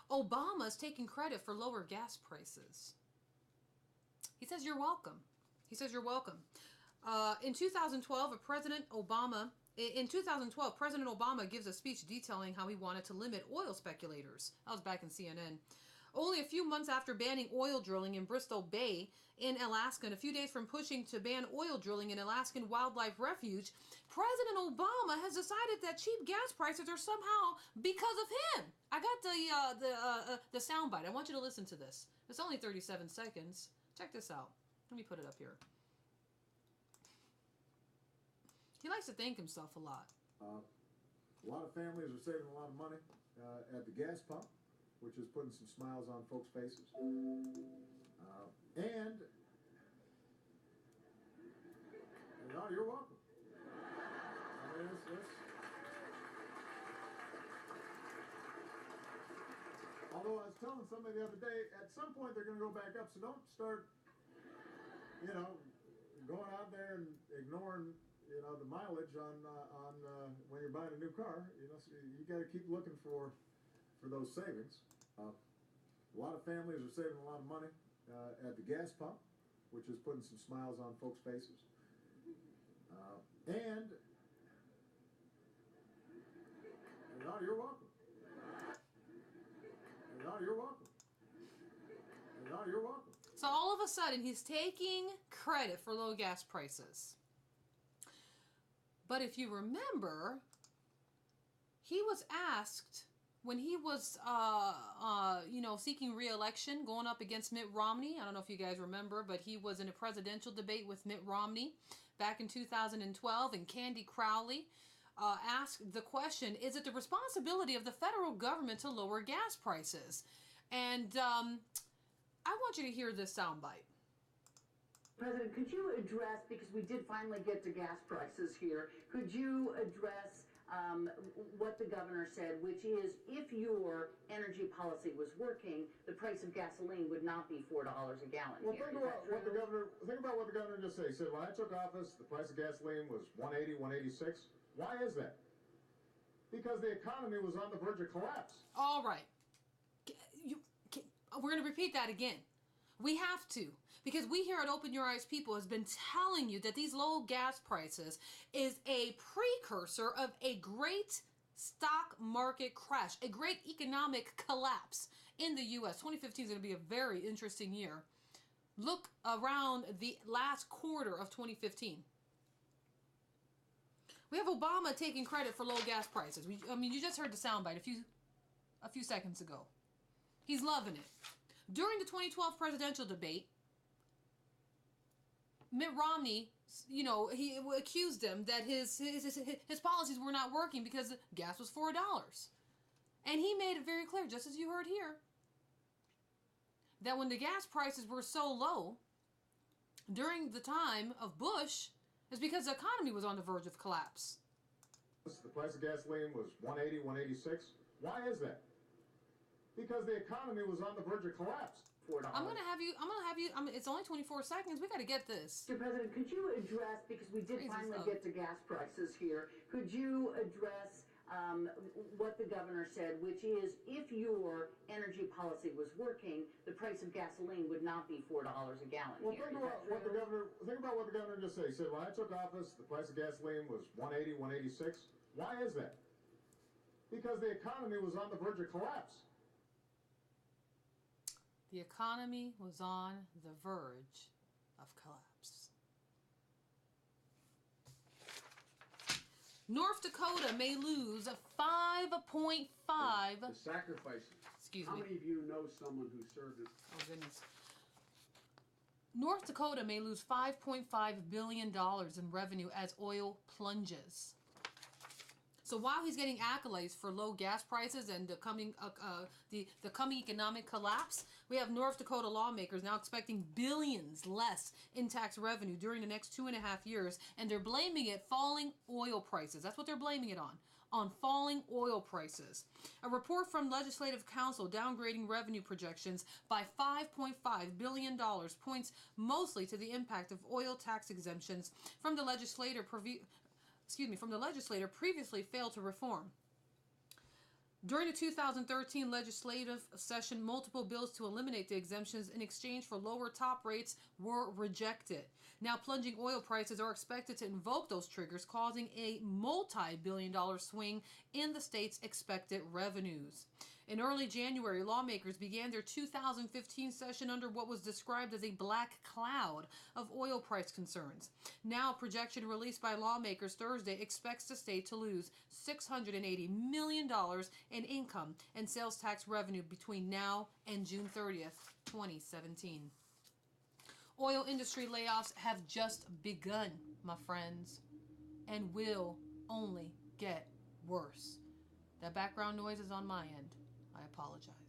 Obama's taking credit for lower gas prices. He says you're welcome. He says you're welcome. In 2012, President Obama gives a speech detailing how he wanted to limit oil speculators. That was back in CNN. Only a few months after banning oil drilling in Bristol Bay in Alaska, and a few days from pushing to ban oil drilling in Alaskan Wildlife Refuge, President Obama has decided that cheap gas prices are somehow because of him. I got the soundbite. I want you to listen to this. It's only 37 seconds. Check this out. Let me put it up here. He likes to thank himself a lot. A lot of families are saving a lot of money at the gas pump, which is putting some smiles on folks' faces. And no, you're welcome. I mean, although I was telling somebody the other day, at some point they're going to go back up, so don't start, going out there and ignoring, the mileage on when you're buying a new car. So you got to keep looking for those savings. A lot of families are saving a lot of money at the gas pump, which is putting some smiles on folks' faces. And no, you're welcome. No, you're welcome. No, you're welcome. So all of a sudden, he's taking credit for low gas prices. But if you remember, he was asked when he was, seeking re-election, going up against Mitt Romney. I don't know if you guys remember, but he was in a presidential debate with Mitt Romney back in 2012, and Candy Crowley asked the question, is it the responsibility of the federal government to lower gas prices? And I want you to hear this soundbite. President, could you address, because we did finally get to gas prices here, could you address what the governor said, which is if your energy policy was working, the price of gasoline would not be $4 a gallon. Well, think about what the governor just said. He said, when I took office, the price of gasoline was $1.80, $1.86. Why is that? Because the economy was on the verge of collapse. All right. We're going to repeat that again. We have to, because we here at Open Your Eyes People has been telling you that these low gas prices is a precursor of a great stock market crash, a great economic collapse in the U.S. 2015 is going to be a very interesting year. Look around the last quarter of 2015. We have Obama taking credit for low gas prices. You just heard the soundbite a few seconds ago. He's loving it. During the 2012 presidential debate, Mitt Romney, he accused him that his policies were not working because gas was $4. And he made it very clear, just as you heard here, that when the gas prices were so low during the time of Bush, it's because the economy was on the verge of collapse. The price of gasoline was $1.80, $1.86. Why is that? Because the economy was on the verge of collapse. I'm gonna have you. It's only 24 seconds. We got to get this. Mr. President, could you address, because we did finally get to gas prices here, could you address what the governor said, which is if your energy policy was working, the price of gasoline would not be $4 a gallon. Well, think about what the governor just said. He said, when I took office, the price of gasoline was $1.80, $1.86. Why is that? Because the economy was on the verge of collapse. The economy was on the verge of collapse. North Dakota may lose 5.5. The sacrifices. Excuse me. me. How many of you know someone who served it? Oh, goodness. North Dakota may lose $5.5 billion in revenue as oil plunges. So while he's getting accolades for low gas prices and the coming economic collapse, we have North Dakota lawmakers now expecting billions less in tax revenue during the next 2.5 years, and they're blaming it falling oil prices. That's what they're blaming it on falling oil prices. A report from Legislative Council downgrading revenue projections by $5.5 billion points mostly to the impact of oil tax exemptions from the legislator previously failed to reform. During the 2013 legislative session, multiple bills to eliminate the exemptions in exchange for lower top rates were rejected. Now, plunging oil prices are expected to invoke those triggers, causing a multi-billion-dollar swing in the state's expected revenues. In early January, lawmakers began their 2015 session under what was described as a black cloud of oil price concerns. Now, a projection released by lawmakers Thursday expects the state to lose $680 million in income and sales tax revenue between now and June 30th, 2017. Oil industry layoffs have just begun, my friends, and will only get worse. That background noise is on my end. I apologize.